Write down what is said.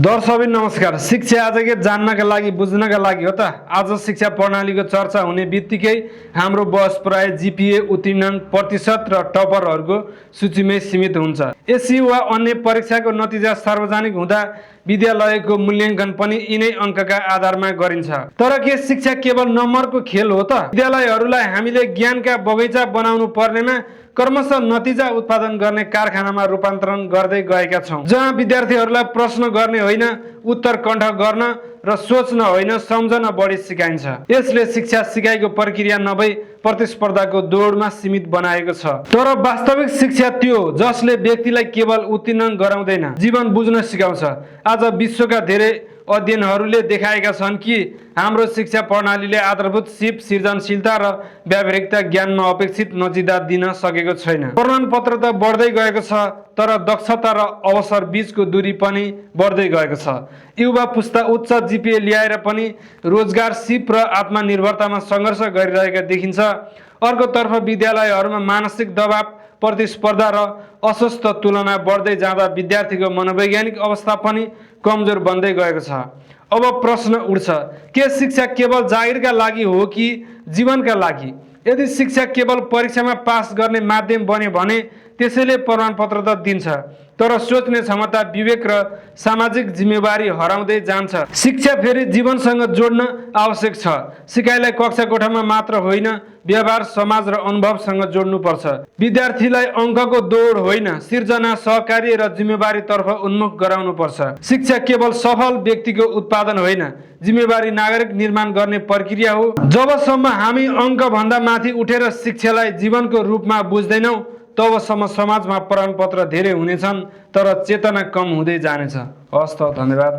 दर्शक नमस्कार। शिक्षा आज के जान्नका लागि बुझ्नका लागि हो त। आज शिक्षा प्रणालीको चर्चा हुने बित्तिकै हाम्रो बहस प्राय जीपीए उत्तीर्ण प्रतिशत र टपरहरूको सूचीमै सीमित हुन्छ। एसयू वा अन्य परीक्षाको नतिजा सार्वजनिक हुँदा विद्यालयको मूल्याङ्कन पनि यिनै अङ्कका आधारमा गरिन्छ। तर के शिक्षा केवल नम्बरको खेल हो त? विद्यालयहरूलाई हामीले ज्ञानका बगैँचा बनाउनु पर्नेमा क्रमशः नतिजा उत्पादन गर्ने कारखानामा रूपान्तरण गर्दै गएका छौँ, जहाँ विद्यार्थीहरूलाई प्रश्न गर्ने होइन, उत्तर कण्ठ गर्न र सोच्न होइन, सम्झन बढी सिकाइन्छ। यसले शिक्षा सिकाइको प्रक्रिया नभई प्रतिस्पर्धाको दौडमा सीमित बनाएको छ। तर वास्तविक शिक्षा त्यो जसले व्यक्तिलाई केवल उत्तीर्ण गराउँदैन, जीवन बुझ्न सिकाउँछ। आज विश्वका धेरै अध्ययनहरूले देखाएका छन् कि हाम्रो शिक्षा प्रणालीले आधारभूत सिप, सृजनशीलता र व्यावहारिकता ज्ञानमा अपेक्षित नतिजा दिन सकेको छैन। प्रमाणपत्र त बढ्दै गएको छ, तर दक्षता र अवसर बीचको दूरी पनि बढ्दै गएको छ। युवा पुस्ता उच्च जीपीए ल्याएर पनि रोजगार, सिप र आत्मनिर्भरतामा सङ्घर्ष गरिरहेका देखिन्छ। अर्कोतर्फ विद्यालयहरूमा मानसिक दबाव, प्रतिस्पर्धा र अस्वस्थ तुलना बढ्दै जाँदा विद्यार्थीको मनोवैज्ञानिक अवस्था पनि कमजोर बन्दै गएको छ। अब प्रश्न उठ्छ, के शिक्षा केवल जागिरका लागि हो कि जीवनका लागि? यदि शिक्षा केवल परीक्षामा पास गर्ने माध्यम बन्यो भने त्यसैले प्रमाणपत्र त दिन्छ, तर सोच्ने क्षमता, विवेक र सामाजिक जिम्मेवारी हराउँदै जान्छ। शिक्षा फेरि जीवनसँग जोड्न आवश्यक छ। सिकाइलाई कक्षा कोठामा मात्र होइन, व्यवहार, समाज र अनुभवसँग जोड्नुपर्छ। विद्यार्थीलाई अङ्कको दौड होइन, सिर्जना, सहकार्य र जिम्मेवारीतर्फ उन्मुख गराउनुपर्छ। शिक्षा केवल सफल व्यक्तिको उत्पादन होइन, जिम्मेवारी नागरिक निर्माण गर्ने प्रक्रिया हो। जबसम्म हामी अङ्कभन्दा माथि उठेर शिक्षालाई जीवनको रूपमा बुझ्दैनौँ, तबसम्म समाजमा प्रमाणपत्र धेरै हुनेछन्, तर चेतना कम हुँदै जानेछ। हस्त, धन्यवाद।